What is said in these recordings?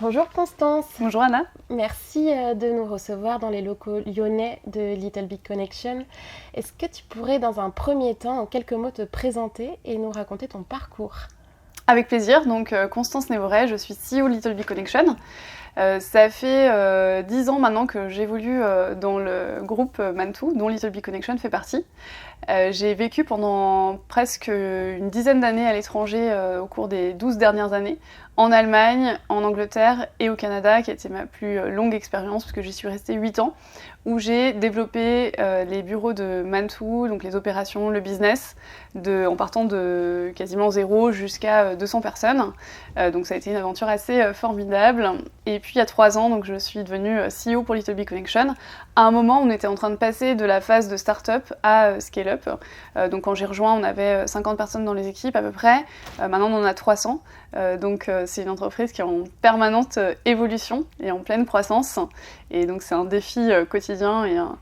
Bonjour Constance. Bonjour Anna. Merci de nous recevoir dans les locaux lyonnais de Little Big Connection. Est-ce que tu pourrais dans un premier temps, en quelques mots, te présenter et nous raconter ton parcours ? Avec plaisir, donc Constance Névoret, je suis CEO Little Big Connection. Ça fait 10 ans maintenant que j'évolue dans le groupe Mantou, dont Little Big Connection fait partie. J'ai vécu pendant presque une dizaine d'années à l'étranger au cours des 12 dernières années, en Allemagne, en Angleterre et au Canada, qui a été ma plus longue expérience, puisque j'y suis restée 8 ans, où j'ai développé les bureaux de Mantou, donc les opérations, le business, en partant de quasiment zéro jusqu'à 200 personnes. Donc ça a été une aventure assez formidable. Et puis il y a 3 ans, donc je suis devenue CEO pour Little Big Connection. À un moment, on était en train de passer de la phase de start-up à scale-up. Donc quand j'ai rejoint, on avait 50 personnes dans les équipes à peu près. Maintenant, on en a 300. Donc c'est une entreprise qui est en permanente évolution et en pleine croissance. Et donc c'est un défi quotidien et un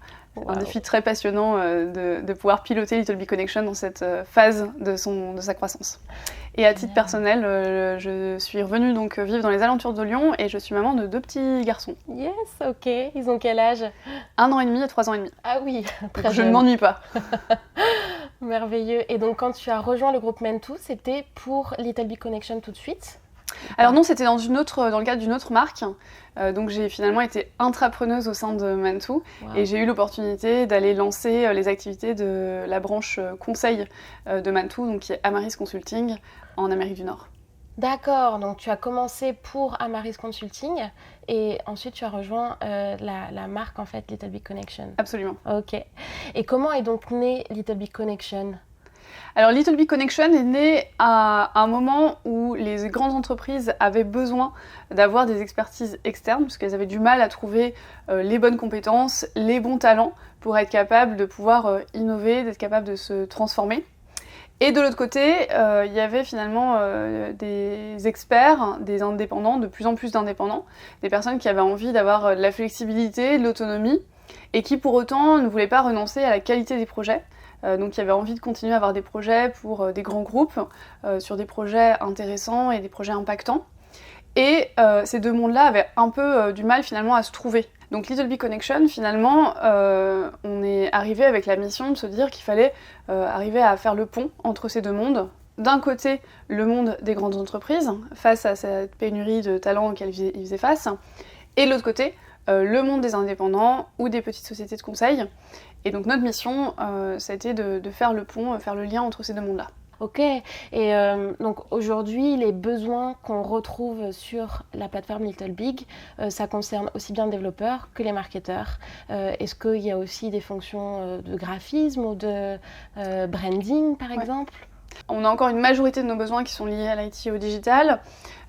défi très passionnant de pouvoir piloter Little Big Connection dans cette phase de sa croissance. Et à titre personnel, je suis revenue donc vivre dans les alentours de Lyon et je suis maman de 2 petits garçons. Yes, ok. Ils ont quel âge ? 1 an et demi et 3 ans et demi. Ah oui, très donc je jeune. ne m'ennuie pas. Merveilleux. Et donc quand tu as rejoint le groupe Mantou, c'était pour Little Big Connection tout de suite ? Alors non, c'était dans le cadre d'une autre marque. Donc j'ai finalement été intrapreneuse au sein de Mantou. Wow. Et j'ai eu l'opportunité d'aller lancer les activités de la branche conseil de Mantou, donc qui est Amaris Consulting, en Amérique du Nord. D'accord, donc tu as commencé pour Amaris Consulting et ensuite tu as rejoint la marque en fait Little Big Connection. Absolument. Ok. Et comment est donc née Little Big Connection ? Alors Little Big Connection est née à un moment où les grandes entreprises avaient besoin d'avoir des expertises externes parce qu'elles avaient du mal à trouver les bonnes compétences, les bons talents pour être capables de pouvoir innover, d'être capables de se transformer. Et de l'autre côté, il y avait finalement des experts, des indépendants, de plus en plus d'indépendants, des personnes qui avaient envie d'avoir de la flexibilité, de l'autonomie et qui pour autant ne voulaient pas renoncer à la qualité des projets. Donc il y avait envie de continuer à avoir des projets pour des grands groupes, sur des projets intéressants et des projets impactants. Et ces deux mondes-là avaient un peu du mal finalement à se trouver. Donc Little Big Connection, finalement, on est arrivé avec la mission de se dire qu'il fallait arriver à faire le pont entre ces deux mondes. D'un côté, le monde des grandes entreprises, face à cette pénurie de talents auxquels ils faisaient face, et de l'autre côté, le monde des indépendants ou des petites sociétés de conseil. Et donc notre mission, ça a été de faire le pont, faire le lien entre ces deux mondes-là. Ok, et donc aujourd'hui, les besoins qu'on retrouve sur la plateforme Little Big, ça concerne aussi bien les développeurs que les marketeurs. Est-ce qu'il y a aussi des fonctions de graphisme ou de branding, par exemple ? On a encore une majorité de nos besoins qui sont liés à l'IT et au digital.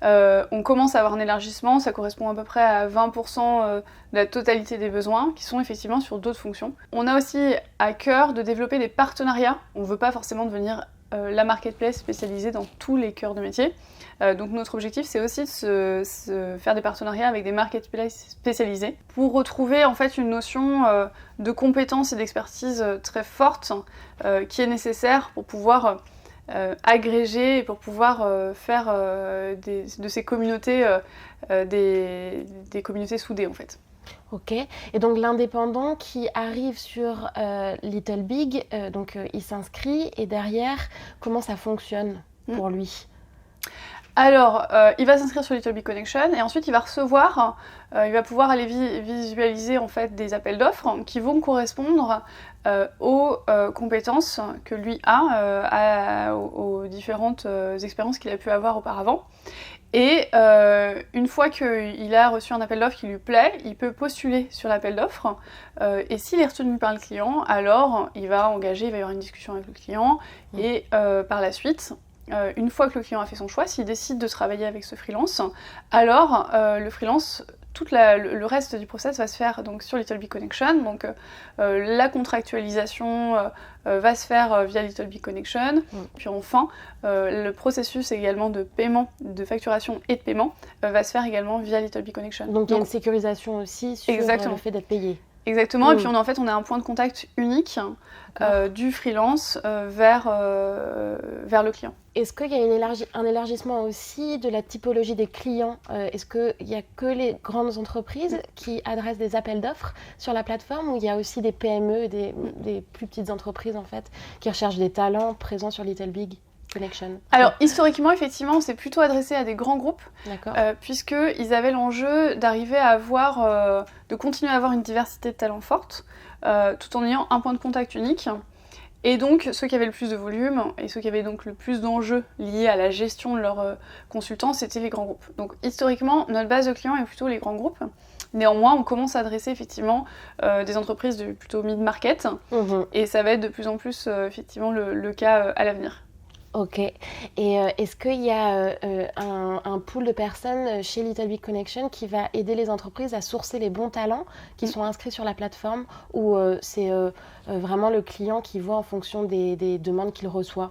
On commence à avoir un élargissement, ça correspond à peu près à 20% de la totalité des besoins qui sont effectivement sur d'autres fonctions. On a aussi à cœur de développer des partenariats. On ne veut pas forcément devenir la marketplace spécialisée dans tous les cœurs de métier. Donc notre objectif, c'est aussi de se faire des partenariats avec des marketplaces spécialisés pour retrouver en fait une notion de compétence et d'expertise très forte qui est nécessaire pour pouvoir agréger et pour pouvoir faire de ces communautés des communautés soudées en fait. Ok, et donc l'indépendant qui arrive sur Little Big, il s'inscrit et derrière, comment ça fonctionne pour lui ? Alors, il va s'inscrire sur Little Big Connection et ensuite il va recevoir, il va pouvoir aller visualiser en fait des appels d'offres qui vont correspondre aux compétences que lui aux différentes expériences qu'il a pu avoir auparavant. Et une fois qu'il a reçu un appel d'offres qui lui plaît, il peut postuler sur l'appel d'offres. Et s'il est retenu par le client, alors il va y avoir une discussion avec le client. Et par la suite, une fois que le client a fait son choix, s'il décide de travailler avec ce freelance, alors le freelance, le reste du process va se faire donc, sur Little Big Connection. Donc la contractualisation va se faire via Little Big Connection. Puis enfin, le processus également de paiement, de facturation et de paiement va se faire également via Little Big Connection. Donc il y a une sécurisation aussi sur le fait d'être payé. Exactement, et puis en fait on est un point de contact unique du freelance vers le client. Est-ce qu'il y a un élargissement aussi de la typologie des clients? Est-ce qu'il n'y a que les grandes entreprises qui adressent des appels d'offres sur la plateforme, ou il y a aussi des PME, des plus petites entreprises en fait, qui recherchent des talents présents sur Little Big Connection? Alors historiquement, effectivement, c'est plutôt adressé à des grands groupes, puisqu'ils avaient l'enjeu d'arriver à avoir, de continuer à avoir une diversité de talents forte, tout en ayant un point de contact unique. Et donc, ceux qui avaient le plus de volume et ceux qui avaient donc le plus d'enjeux liés à la gestion de leurs consultants, c'était les grands groupes. Donc, historiquement, notre base de clients est plutôt les grands groupes. Néanmoins, on commence à adresser effectivement des entreprises de plutôt mid-market, et ça va être de plus en plus effectivement le cas à l'avenir. Ok. Et est-ce qu'il y a un pool de personnes chez Little Big Connection qui va aider les entreprises à sourcer les bons talents qui sont inscrits sur la plateforme, ou c'est vraiment le client qui voit en fonction des demandes qu'il reçoit?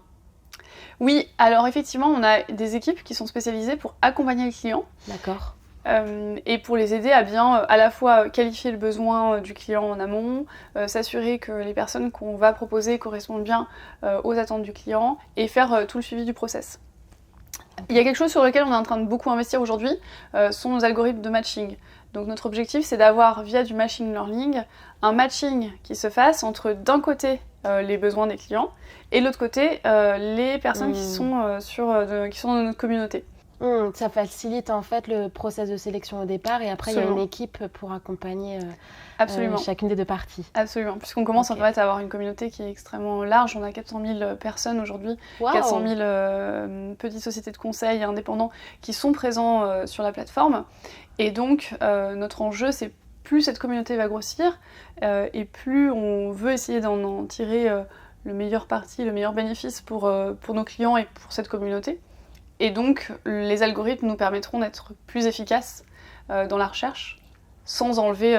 Oui, alors effectivement, on a des équipes qui sont spécialisées pour accompagner les clients. D'accord. Et pour les aider à bien à la fois qualifier le besoin du client en amont, s'assurer que les personnes qu'on va proposer correspondent bien aux attentes du client, et faire tout le suivi du process. Il y a quelque chose sur lequel on est en train de beaucoup investir aujourd'hui, sont nos algorithmes de matching. Donc notre objectif, c'est d'avoir, via du machine learning, un matching qui se fasse entre, d'un côté, les besoins des clients, et de l'autre côté, les personnes qui sont dans notre communauté. Ça facilite en fait le process de sélection au départ, et après Absolument. Il y a une équipe pour accompagner chacune des deux parties. Absolument, puisqu'on commence en fait à avoir une communauté qui est extrêmement large. On a 400 000 personnes aujourd'hui, 400 000 petites sociétés de conseil et indépendants qui sont présents sur la plateforme. Et donc notre enjeu, c'est plus cette communauté va grossir et plus on veut essayer d'en tirer le meilleur parti, le meilleur bénéfice pour nos clients et pour cette communauté. Et donc, les algorithmes nous permettront d'être plus efficaces dans la recherche, sans enlever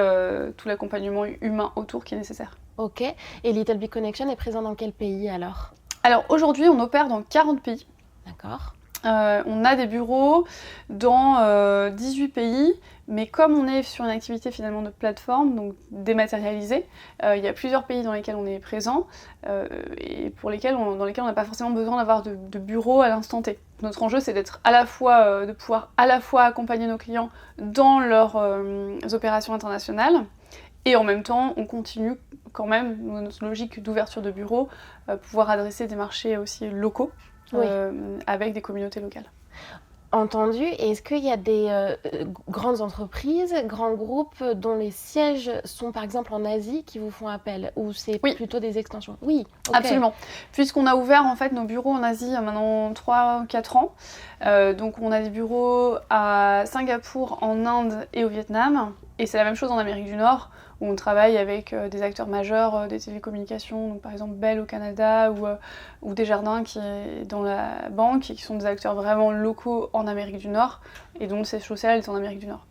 tout l'accompagnement humain autour qui est nécessaire. Ok. Et Little Big Connection est présent dans quel pays alors? Alors aujourd'hui, on opère dans 40 pays. D'accord. On a des bureaux dans 18 pays, mais comme on est sur une activité finalement de plateforme, donc dématérialisée, il y a plusieurs pays dans lesquels on est présent et dans lesquels on n'a pas forcément besoin d'avoir de bureau à l'instant T. Notre enjeu, c'est d'être de pouvoir à la fois accompagner nos clients dans leurs opérations internationales, et en même temps, on continue quand même notre logique d'ouverture de bureaux, pouvoir adresser des marchés aussi locaux. Oui. Avec des communautés locales. Entendu. Et est-ce qu'il y a des grandes entreprises, grands groupes dont les sièges sont par exemple en Asie qui vous font appel, ou c'est plutôt des extensions? Oui, okay. Absolument. Puisqu'on a ouvert en fait nos bureaux en Asie il y a maintenant 3-4 ans. Donc on a des bureaux à Singapour, en Inde et au Vietnam. Et c'est la même chose en Amérique du Nord, où on travaille avec des acteurs majeurs des télécommunications, donc par exemple Bell au Canada, ou Desjardins qui est dans la banque, et qui sont des acteurs vraiment locaux en Amérique du Nord, et dont le siège social est en Amérique du Nord.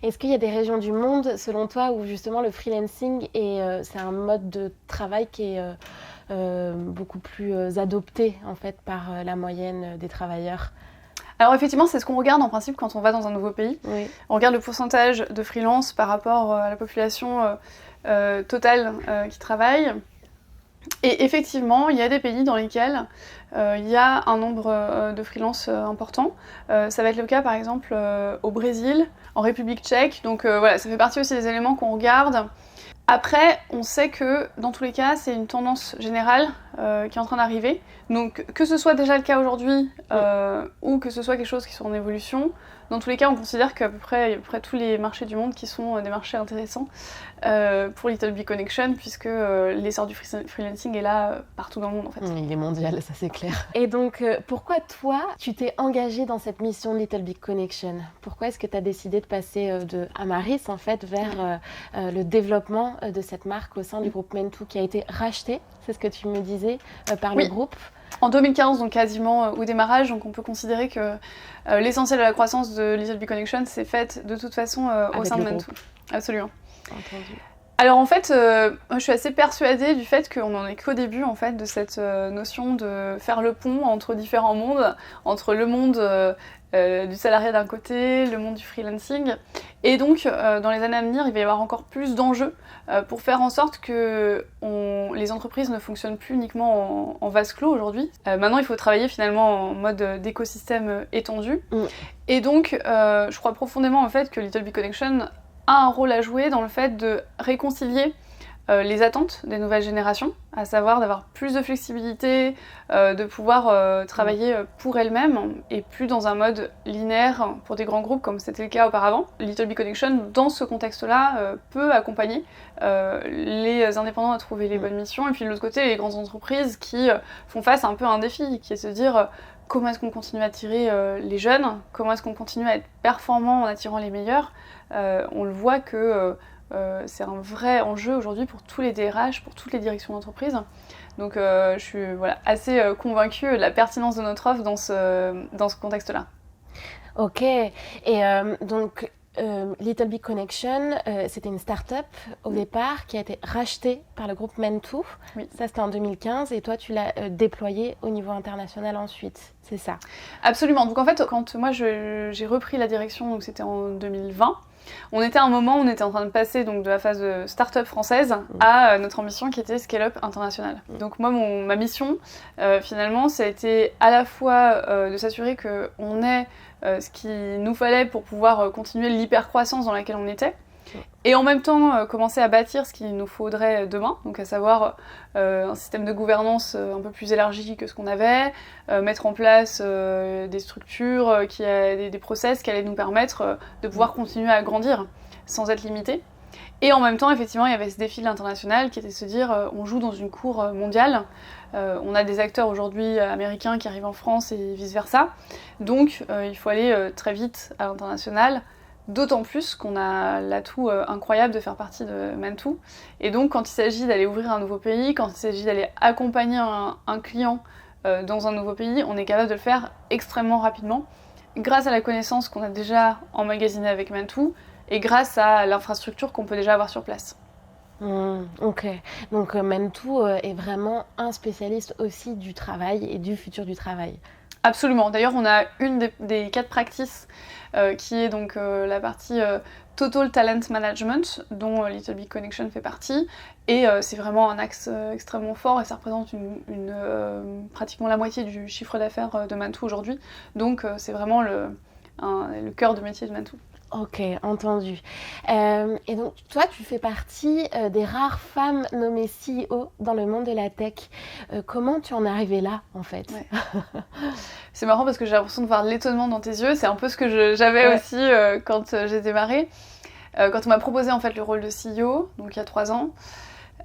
Est-ce qu'il y a des régions du monde, selon toi, où justement le freelancing c'est un mode de travail qui est beaucoup plus adopté en fait par la moyenne des travailleurs? Alors effectivement, c'est ce qu'on regarde en principe quand on va dans un nouveau pays. Oui. On regarde le pourcentage de freelance par rapport à la population totale qui travaille. Et effectivement, il y a des pays dans lesquels il y a un nombre de freelance important. Ça va être le cas par exemple au Brésil, en République tchèque. Donc voilà, ça fait partie aussi des éléments qu'on regarde. Après, on sait que dans tous les cas, c'est une tendance générale qui est en train d'arriver. Donc que ce soit déjà le cas aujourd'hui ou que ce soit quelque chose qui soit en évolution, dans tous les cas, on considère qu'à peu près tous les marchés du monde qui sont des marchés intéressants pour Little Big Connection, puisque l'essor du freelancing est là partout dans le monde en fait. Il est mondial, ça c'est clair. Et donc, pourquoi toi, tu t'es engagée dans cette mission Little Big Connection? Pourquoi est-ce que tu as décidé de passer de Amaris en fait vers le développement de cette marque au sein du groupe Mentoo qui a été racheté, c'est ce que tu me disais, par le groupe? En 2015, donc quasiment au démarrage, donc on peut considérer que l'essentiel de la croissance de Little Big Connection s'est faite de toute façon au sein de Mentoo. Absolument. Entendu. Alors en fait, moi, je suis assez persuadée du fait qu'on n'en est qu'au début en fait de cette notion de faire le pont entre différents mondes, entre le monde du salariat d'un côté, le monde du freelancing. Et donc, dans les années à venir, il va y avoir encore plus d'enjeux pour faire en sorte que les entreprises ne fonctionnent plus uniquement en vase clos aujourd'hui. Maintenant, il faut travailler finalement en mode d'écosystème étendu. Et donc, je crois profondément en fait que Little Big Connection a un rôle à jouer dans le fait de réconcilier les attentes des nouvelles générations, à savoir d'avoir plus de flexibilité, de pouvoir travailler pour elles-mêmes et plus dans un mode linéaire pour des grands groupes comme c'était le cas auparavant. Little Big Connection, dans ce contexte-là, peut accompagner les indépendants à trouver les bonnes missions et puis de l'autre côté les grandes entreprises qui font face à un peu à un défi qui est de se dire comment est-ce qu'on continue à attirer les jeunes, comment est-ce qu'on continue à être performant en attirant les meilleurs. On le voit que c'est un vrai enjeu aujourd'hui pour tous les DRH, pour toutes les directions d'entreprise. Donc je suis assez convaincue de la pertinence de notre offre dans ce contexte-là. Ok, et donc Little Big Connection, c'était une start-up au départ qui a été rachetée par le groupe Mentoo. Oui. Ça c'était en 2015 et toi tu l'as déployée au niveau international ensuite, c'est ça? Absolument, donc en fait quand moi j'ai repris la direction, donc c'était en 2020, on était à un moment où on était en train de passer donc, de la phase de start-up française à notre ambition qui était scale-up international. Donc moi, ma mission, finalement, ça a été à la fois de s'assurer qu'on ait ce qu'il nous fallait pour pouvoir continuer l'hypercroissance dans laquelle on était, et en même temps commencer à bâtir ce qu'il nous faudrait demain, donc à savoir un système de gouvernance un peu plus élargi que ce qu'on avait, mettre en place des structures, des process qui allaient nous permettre de pouvoir continuer à grandir sans être limité. Et en même temps, effectivement, il y avait ce défi de l'international qui était de se dire on joue dans une cour mondiale, on a des acteurs aujourd'hui américains qui arrivent en France et vice-versa, donc il faut aller très vite à l'international. D'autant plus qu'on a l'atout incroyable de faire partie de Mentoo. Et donc quand il s'agit d'aller ouvrir un nouveau pays, quand il s'agit d'aller accompagner un client dans un nouveau pays, on est capable de le faire extrêmement rapidement, grâce à la connaissance qu'on a déjà emmagasinée avec Mentoo, et grâce à l'infrastructure qu'on peut déjà avoir sur place. Ok, donc Mentoo est vraiment un spécialiste aussi du travail et du futur du travail. Absolument, d'ailleurs on a une des 4 practices qui est donc la partie Total Talent Management dont Little Big Connection fait partie, et c'est vraiment un axe extrêmement fort et ça représente pratiquement la moitié du chiffre d'affaires de Mentoo aujourd'hui, donc c'est vraiment le cœur de métier de Mentoo. Ok, entendu. Et donc, toi, tu fais partie des rares femmes nommées CEO dans le monde de la tech. Comment tu en es arrivée là, en fait? C'est marrant parce que j'ai l'impression de voir l'étonnement dans tes yeux. C'est un peu ce que j'avais aussi quand j'ai démarré. Quand on m'a proposé en fait le rôle de CEO, donc il y a 3 ans,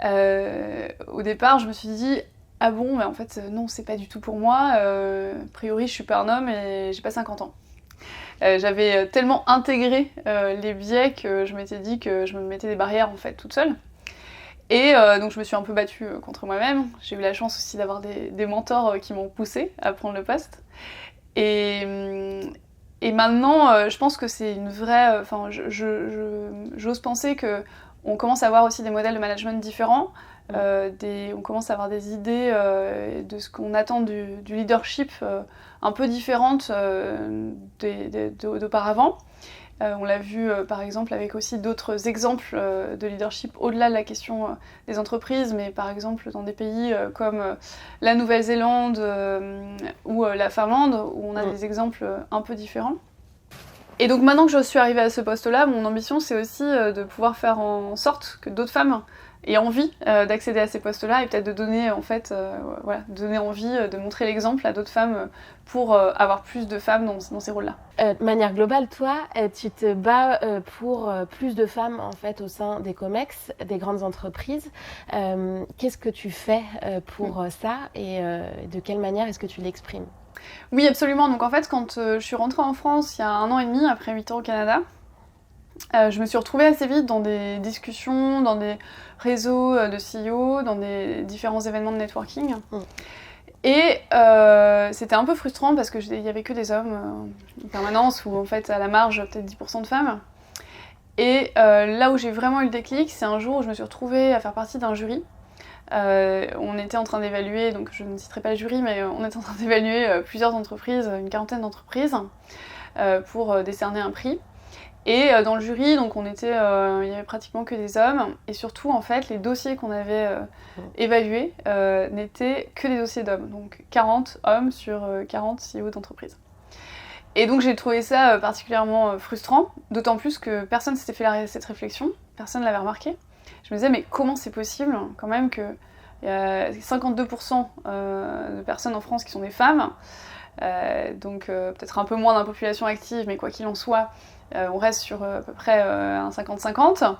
au départ, je me suis dit ah bon, mais en fait non, c'est pas du tout pour moi. A priori, je suis pas un homme et j'ai pas 50 ans. J'avais tellement intégré les biais que je m'étais dit que je me mettais des barrières en fait toute seule. Et donc je me suis un peu battue contre moi-même. J'ai eu la chance aussi d'avoir des mentors qui m'ont poussée à prendre le poste. Et maintenant, je pense que c'est une vraie... Enfin, j'ose penser qu'on commence à avoir aussi des modèles de management différents. On commence à avoir des idées de ce qu'on attend du leadership un peu différentes d'auparavant. On l'a vu par exemple avec aussi d'autres exemples de leadership au-delà de la question des entreprises, mais par exemple dans des pays comme la Nouvelle-Zélande ou la Finlande, où on a des exemples un peu différents. Et donc maintenant que je suis arrivée à ce poste-là, mon ambition c'est aussi de pouvoir faire en sorte que d'autres femmes aient envie d'accéder à ces postes-là et peut-être de donner donner envie, de montrer l'exemple à d'autres femmes pour avoir plus de femmes dans ces rôles-là. De manière globale, toi, tu te bats pour plus de femmes en fait au sein des COMEX, des grandes entreprises. Qu'est-ce que tu fais pour ça et de quelle manière est-ce que tu l'exprimes? Oui, absolument. Donc en fait, quand je suis rentrée en France il y a 1 an et demi, après 8 ans au Canada, je me suis retrouvée assez vite dans des discussions, dans des réseaux de CEO, dans des différents événements de networking. Et c'était un peu frustrant parce qu'il n'y avait que des hommes en permanence, ou en fait à la marge peut-être 10% de femmes. Et là où j'ai vraiment eu le déclic, c'est un jour où je me suis retrouvée à faire partie d'un jury. On était en train d'évaluer, donc je ne citerai pas le jury, mais on était en train d'évaluer plusieurs entreprises, une 40aine d'entreprises, pour décerner un prix. Et dans le jury, donc il y avait pratiquement que des hommes, et surtout en fait les dossiers qu'on avait évalués n'étaient que des dossiers d'hommes, donc 40 hommes sur 40 CEO d'entreprise. Et donc j'ai trouvé ça particulièrement frustrant, d'autant plus que personne s'était fait cette réflexion, personne ne l'avait remarqué. Je me disais mais comment c'est possible quand même qu'il y a 52% de personnes en France qui sont des femmes, donc peut-être un peu moins dans la population active, mais quoi qu'il en soit, on reste sur à peu près un 50-50,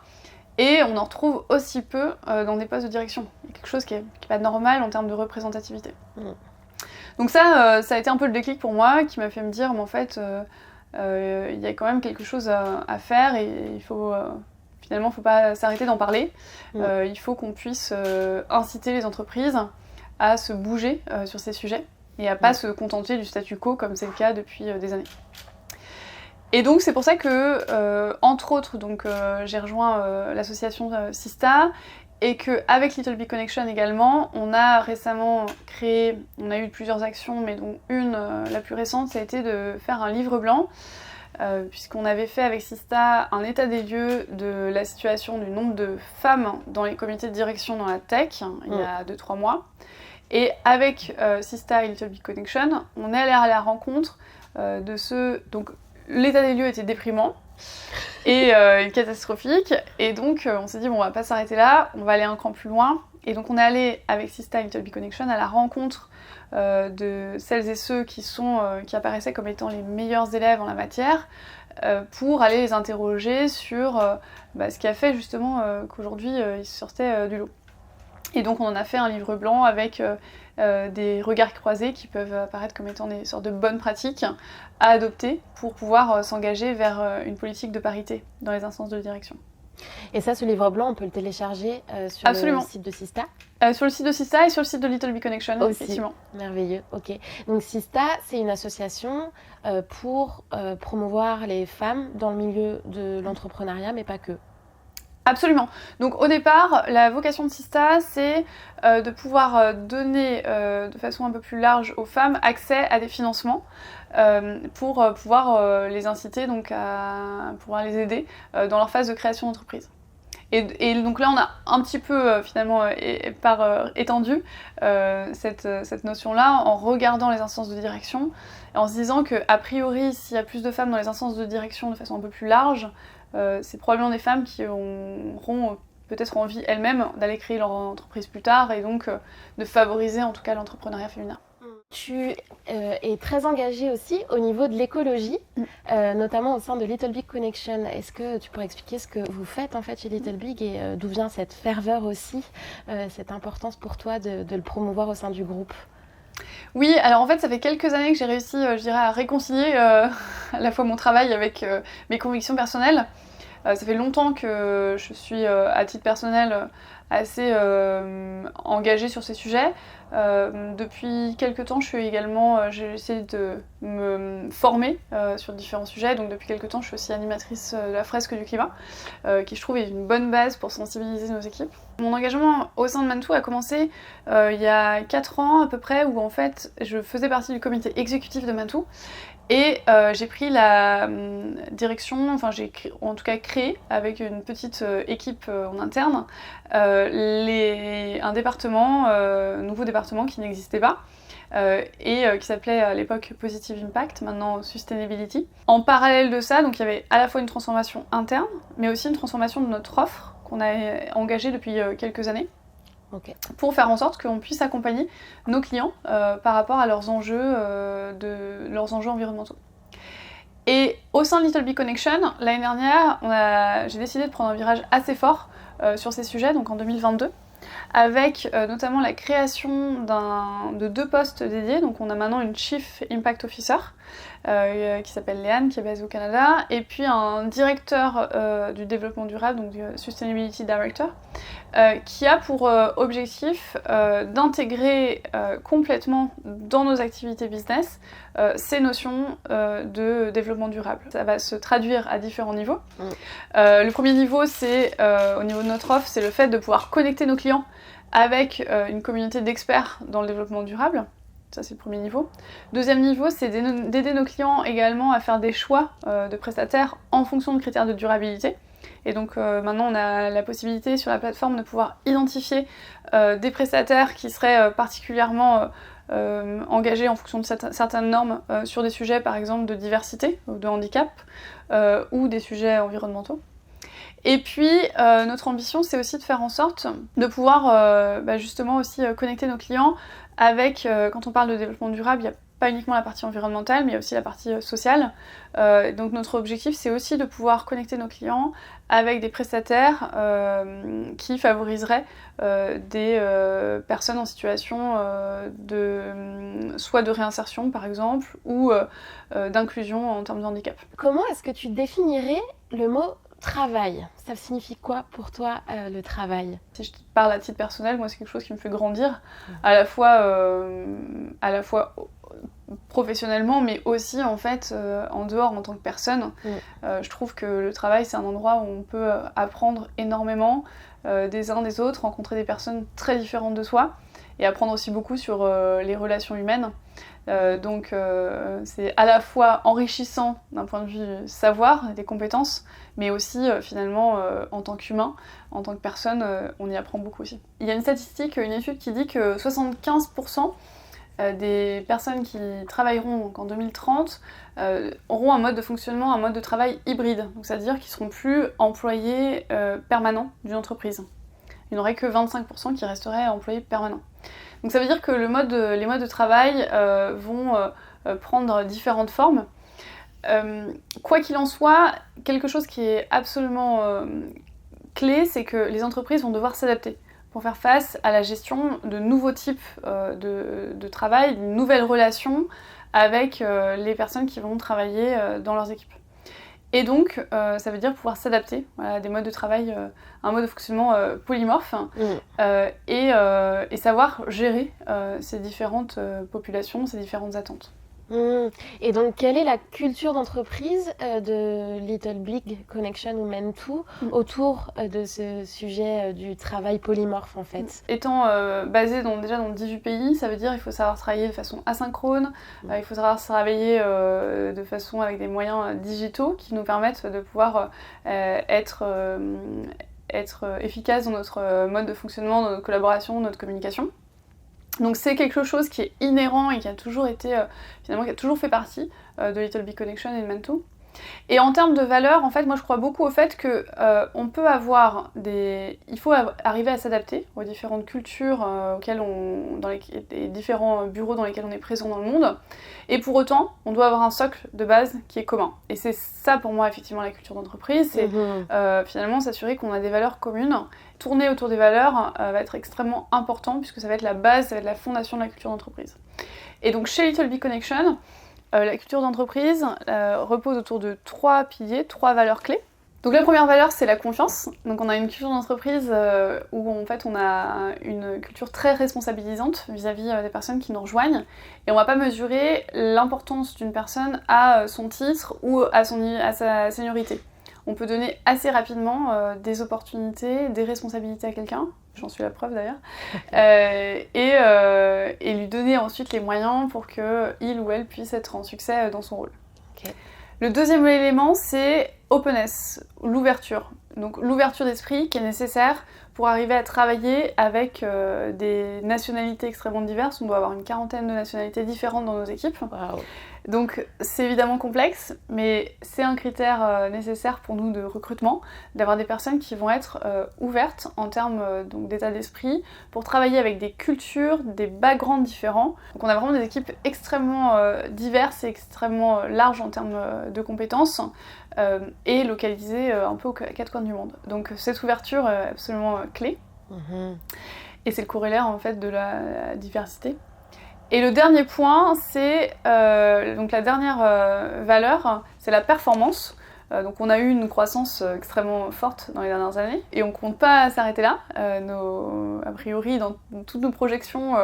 et on en retrouve aussi peu dans des postes de direction. Il y a quelque chose qui est pas normal en termes de représentativité. Donc ça a été un peu le déclic pour moi, qui m'a fait me dire, mais en fait, il y a quand même quelque chose à faire, et finalement, il ne faut pas s'arrêter d'en parler. Il faut qu'on puisse inciter les entreprises à se bouger sur ces sujets, et à pas se contenter du statu quo, comme c'est le cas depuis des années. Et donc c'est pour ça que, entre autres, j'ai rejoint l'association Sista, et qu'avec Little Big Connection également, on a récemment on a eu plusieurs actions, mais dont une, la plus récente, ça a été de faire un livre blanc, puisqu'on avait fait avec Sista un état des lieux de la situation du nombre de femmes dans les comités de direction dans la tech, il y a 2-3 mois. Et avec Sista et Little Big Connection, on est allé à la rencontre de ceux... Donc l'état des lieux était déprimant et catastrophique, et donc on s'est dit bon, on va pas s'arrêter là, on va aller un cran plus loin. Et donc on est allé avec Sista et Little Big Connection à la rencontre de celles et ceux qui apparaissaient comme étant les meilleurs élèves en la matière, pour aller les interroger sur ce qui a fait justement qu'aujourd'hui ils sortaient du lot. Et donc on en a fait un livre blanc avec des regards croisés qui peuvent apparaître comme étant des sortes de bonnes pratiques à adopter pour pouvoir s'engager vers une politique de parité dans les instances de direction. Et ça, ce livre blanc, on peut le télécharger sur Absolument. le site de Sista Sur le site de Sista et sur le site de Little Big Connection, aussi. Effectivement. Merveilleux, ok. Donc Sista, c'est une association pour promouvoir les femmes dans le milieu de l'entrepreneuriat, mais pas que. Absolument. Donc au départ, la vocation de Sista, c'est de pouvoir donner de façon un peu plus large aux femmes accès à des financements pour pouvoir les inciter, donc à pouvoir les aider dans leur phase de création d'entreprise. Et donc là, on a un petit peu finalement étendu cette notion-là en regardant les instances de direction et en se disant qu'a priori, s'il y a plus de femmes dans les instances de direction de façon un peu plus large, c'est probablement des femmes qui auront peut-être envie elles-mêmes d'aller créer leur entreprise plus tard, et donc de favoriser en tout cas l'entrepreneuriat féminin. Tu es très engagée aussi au niveau de l'écologie, notamment au sein de Little Big Connection. Est-ce que tu pourrais expliquer ce que vous faites en fait chez Little Big, et d'où vient cette ferveur aussi, cette importance pour toi de le promouvoir au sein du groupe ? Oui, alors en fait ça fait quelques années que j'ai réussi, je dirais, à réconcilier à la fois mon travail avec mes convictions personnelles. Ça fait longtemps que je suis à titre personnel assez engagée sur ces sujets. Depuis quelques temps, j'ai essayé de me former sur différents sujets. Donc depuis quelques temps, je suis aussi animatrice de la fresque du climat, qui je trouve est une bonne base pour sensibiliser nos équipes. Mon engagement au sein de Mantou a commencé il y a 4 ans à peu près, où en fait je faisais partie du comité exécutif de Mantou. Et j'ai pris la direction, enfin j'ai en tout cas créé avec une petite équipe en interne un nouveau département qui n'existait pas et qui s'appelait à l'époque Positive Impact, maintenant Sustainability. En parallèle de ça, donc il y avait à la fois une transformation interne, mais aussi une transformation de notre offre qu'on a engagée depuis quelques années. Okay. Pour faire en sorte qu'on puisse accompagner nos clients par rapport à leurs enjeux environnementaux. Et au sein de Little Big Connection, l'année dernière, j'ai décidé de prendre un virage assez fort sur ces sujets, donc en 2022, avec notamment la création de 2 postes dédiés. Donc on a maintenant une Chief Impact Officer qui s'appelle Léane, qui est basée au Canada, et puis un directeur du développement durable, donc du Sustainability Director, qui a pour objectif d'intégrer complètement dans nos activités business ces notions de développement durable. Ça va se traduire à différents niveaux. Le premier niveau, c'est au niveau de notre offre, c'est le fait de pouvoir connecter nos clients avec une communauté d'experts dans le développement durable. Ça, c'est le premier niveau. Deuxième niveau, c'est d'aider nos clients également à faire des choix de prestataires en fonction de critères de durabilité. Et donc maintenant, on a la possibilité sur la plateforme de pouvoir identifier des prestataires qui seraient particulièrement engagés en fonction de certaines normes sur des sujets, par exemple, de diversité ou de handicap ou des sujets environnementaux. Et puis, notre ambition, c'est aussi de faire en sorte de pouvoir justement aussi connecter nos clients avec, quand on parle de développement durable, il n'y a pas uniquement la partie environnementale, mais il y a aussi la partie sociale. Donc notre objectif, c'est aussi de pouvoir connecter nos clients avec des prestataires qui favoriseraient des personnes en situation soit de réinsertion, par exemple, ou d'inclusion en termes de handicap. Comment est-ce que tu définirais le mot travail? Ça signifie quoi pour toi le travail? Si je te parle à titre personnel, moi c'est quelque chose qui me fait grandir, à la fois professionnellement, mais aussi en fait en dehors en tant que personne. Je trouve que le travail, c'est un endroit où on peut apprendre énormément des uns des autres, rencontrer des personnes très différentes de soi et apprendre aussi beaucoup sur les relations humaines. Donc c'est à la fois enrichissant d'un point de vue savoir, des compétences, mais aussi finalement en tant qu'humain, en tant que personne, on y apprend beaucoup aussi. Il y a une statistique, une étude qui dit que 75% des personnes qui travailleront donc en 2030 auront un mode de fonctionnement, un mode de travail hybride, donc c'est-à-dire qu'ils ne seront plus employés permanents d'une entreprise. Il n'y en aurait que 25% qui resteraient employés permanents. Donc ça veut dire que les modes de travail vont prendre différentes formes. Quoi qu'il en soit, quelque chose qui est absolument clé, c'est que les entreprises vont devoir s'adapter pour faire face à la gestion de nouveaux types de travail, de nouvelles relations avec les personnes qui vont travailler dans leurs équipes. Et donc, ça veut dire pouvoir s'adapter à des modes de travail, un mode de fonctionnement polymorphe et savoir gérer ces différentes populations, ces différentes attentes. Et donc, quelle est la culture d'entreprise de Little Big Connection ou Mentoo autour de ce sujet du travail polymorphe en fait? Étant basé déjà dans 18 pays, ça veut dire qu'il faut savoir travailler de façon asynchrone, il faut savoir travailler de façon avec des moyens digitaux qui nous permettent de pouvoir être efficace dans notre mode de fonctionnement, dans notre collaboration, notre communication. Donc c'est quelque chose qui est inhérent et qui a toujours été, finalement, qui a toujours fait partie de Little Big Connection et de Mentoo. Et en termes de valeurs, en fait, moi je crois beaucoup au fait que on peut avoir il faut arriver à s'adapter aux différentes cultures dans les différents bureaux dans lesquels on est présent dans le monde. Et pour autant, on doit avoir un socle de base qui est commun. Et c'est ça pour moi effectivement la culture d'entreprise, c'est finalement s'assurer qu'on a des valeurs communes. Tourner autour des valeurs va être extrêmement important puisque ça va être la base, ça va être la fondation de la culture d'entreprise. Et donc chez Little Big Connection, la culture d'entreprise repose autour de 3 piliers, 3 valeurs clés. Donc la première valeur, c'est la confiance. Donc on a une culture d'entreprise où en fait on a une culture très responsabilisante vis-à-vis des personnes qui nous rejoignent. Et on ne va pas mesurer l'importance d'une personne à son titre ou à sa seniorité. On peut donner assez rapidement des opportunités, des responsabilités à quelqu'un, j'en suis la preuve d'ailleurs, et lui donner ensuite les moyens pour qu'il ou elle puisse être en succès dans son rôle. Okay. Le deuxième élément, c'est openness, l'ouverture. Donc l'ouverture d'esprit qui est nécessaire pour arriver à travailler avec des nationalités extrêmement diverses. On doit avoir une 40aine de nationalités différentes dans nos équipes. Wow. Donc c'est évidemment complexe, mais c'est un critère nécessaire pour nous de recrutement, d'avoir des personnes qui vont être ouvertes en termes d'état d'esprit, pour travailler avec des cultures, des backgrounds différents. Donc on a vraiment des équipes extrêmement diverses et extrêmement larges en termes de compétences, et localisées un peu aux 4 coins du monde. Donc cette ouverture est absolument clé, et c'est le corollaire en fait de la diversité. Et le dernier point, c'est donc la dernière valeur, c'est la performance. Donc on a eu une croissance extrêmement forte dans les dernières années et on ne compte pas s'arrêter là. A priori, dans toutes nos projections,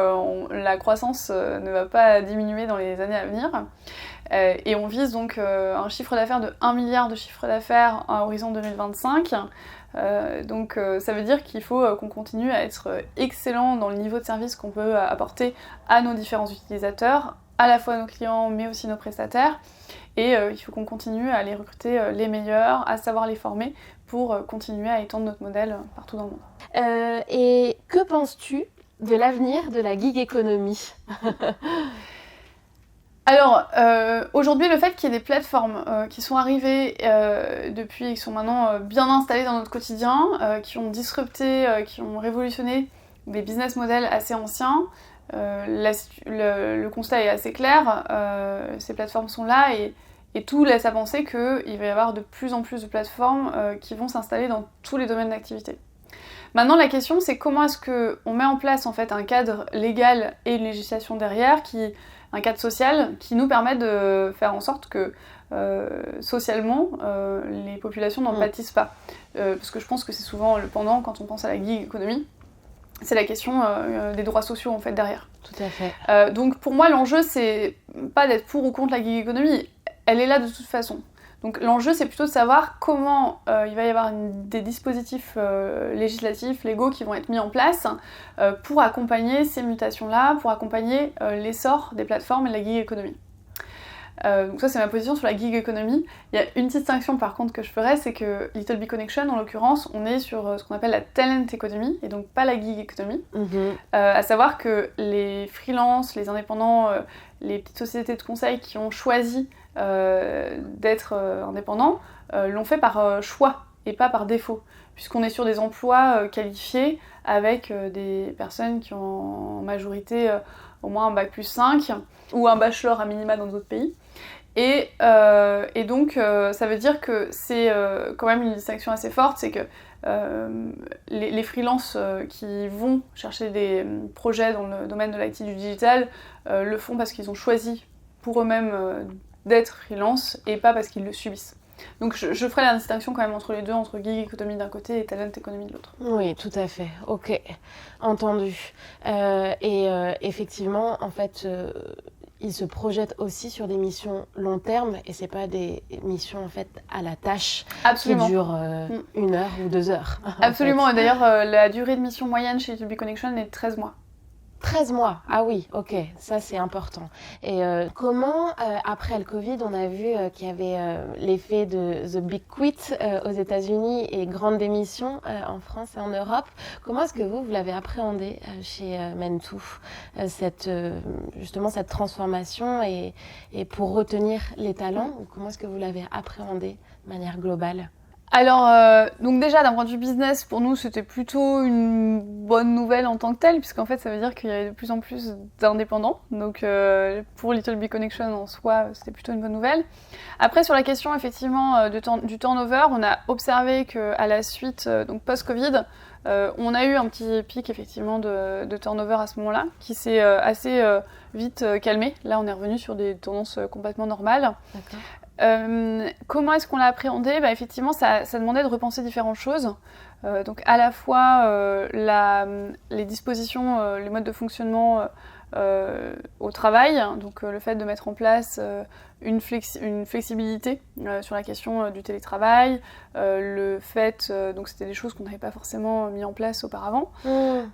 la croissance ne va pas diminuer dans les années à venir. Et on vise donc un chiffre d'affaires de 1 milliard de chiffre d'affaires à horizon 2025. Donc ça veut dire qu'il faut qu'on continue à être excellent dans le niveau de service qu'on peut apporter à nos différents utilisateurs, à la fois nos clients mais aussi nos prestataires. Et il faut qu'on continue à aller recruter les meilleurs, à savoir les former pour continuer à étendre notre modèle partout dans le monde. Et que penses-tu de l'avenir de la gig economy? Alors, aujourd'hui, le fait qu'il y ait des plateformes qui sont arrivées depuis, qui sont maintenant bien installées dans notre quotidien, qui ont disrupté, qui ont révolutionné des business models assez anciens, le constat est assez clair. Ces plateformes sont là et tout laisse à penser qu'il va y avoir de plus en plus de plateformes qui vont s'installer dans tous les domaines d'activité. Maintenant, la question, c'est comment est-ce qu'on met en place en fait un cadre légal et une législation derrière, un cadre social qui nous permet de faire en sorte que socialement, les populations n'en pâtissent pas. Parce que je pense que c'est souvent le pendant quand on pense à la gig economy, c'est la question des droits sociaux en fait derrière. Tout à fait. Donc pour moi, l'enjeu, c'est pas d'être pour ou contre la gig economy, elle est là de toute façon. Donc l'enjeu, c'est plutôt de savoir comment il va y avoir des dispositifs législatifs, légaux qui vont être mis en place pour accompagner ces mutations-là, pour accompagner l'essor des plateformes et de la gig economy. Donc ça, c'est ma position sur la gig economy. Il y a une distinction par contre que je ferais, c'est que Little Big Connection, en l'occurrence, on est sur ce qu'on appelle la talent economy, et donc pas la gig economy. À savoir que les freelances, les indépendants, les petites sociétés de conseil qui ont choisi d'être indépendants l'ont fait par choix et pas par défaut, puisqu'on est sur des emplois qualifiés avec des personnes qui ont en majorité au moins un bac plus 5 ou un bachelor à minima dans d'autres pays. Et donc ça veut dire que c'est quand même une distinction assez forte, c'est que les freelances qui vont chercher des projets dans le domaine de l'IT, du digital, le font parce qu'ils ont choisi pour eux-mêmes d'être freelance et pas parce qu'ils le subissent. Donc je ferai la distinction quand même entre les deux, entre gig economy d'un côté et talent economy de l'autre. Oui, tout à fait. Ok, entendu. Effectivement, en fait, ils se projettent aussi sur des missions long terme et c'est pas des missions en fait à la tâche. Absolument. Qui durent 1 heure ou 2 heures. Absolument, et d'ailleurs la durée de mission moyenne chez Little Big Connection est de 13 mois. 13 mois, ah oui, ok, ça c'est important. Et comment, après le Covid, on a vu qu'il y avait l'effet de The Big Quit aux États-Unis et grande démission en France et en Europe. Comment est-ce que vous l'avez appréhendé chez Mentoo, justement cette transformation et pour retenir les talents, ou comment est-ce que vous l'avez appréhendé de manière globale ? Alors, donc déjà, d'un point de vue business, pour nous, c'était plutôt une bonne nouvelle en tant que telle, puisqu'en fait, ça veut dire qu'il y avait de plus en plus d'indépendants. Donc, pour Little Big Connection en soi, c'était plutôt une bonne nouvelle. Après, sur la question, effectivement, du turnover, on a observé qu'à la suite, donc post-Covid, on a eu un petit pic, effectivement, de turnover à ce moment-là, qui s'est assez vite calmé. Là, on est revenu sur des tendances complètement normales. D'accord. Comment est-ce qu'on l'a appréhendé ? Effectivement, ça demandait de repenser différentes choses. Donc à la fois les dispositions, les modes de fonctionnement au travail, donc le fait de mettre en place une flexibilité sur la question du télétravail, le fait, donc c'était des choses qu'on n'avait pas forcément mis en place auparavant,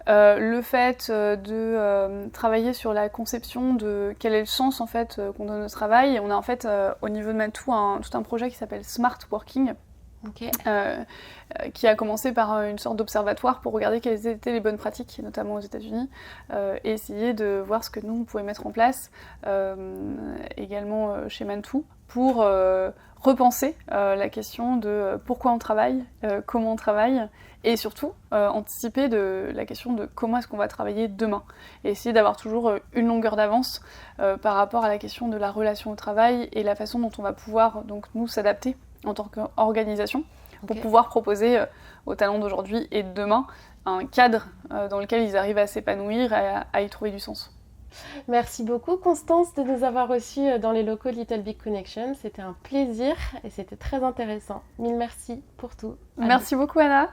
le fait de travailler sur la conception de quel est le sens en fait qu'on donne au travail. Et on a en fait au niveau de Mentoo tout un projet qui s'appelle Smart Working. Okay. Qui a commencé par une sorte d'observatoire pour regarder quelles étaient les bonnes pratiques, notamment aux États-Unis, et essayer de voir ce que nous on pouvait mettre en place également chez Mentoo pour repenser la question de pourquoi on travaille, comment on travaille, et surtout anticiper de la question de comment est-ce qu'on va travailler demain, et essayer d'avoir toujours une longueur d'avance par rapport à la question de la relation au travail et la façon dont on va pouvoir donc nous s'adapter en tant qu'organisation pour pouvoir proposer aux talents d'aujourd'hui et de demain un cadre dans lequel ils arrivent à s'épanouir, à y trouver du sens. Merci beaucoup Constance de nous avoir reçus dans les locaux de Little Big Connection. C'était un plaisir et c'était très intéressant. Mille merci pour tout. Merci beaucoup Anna.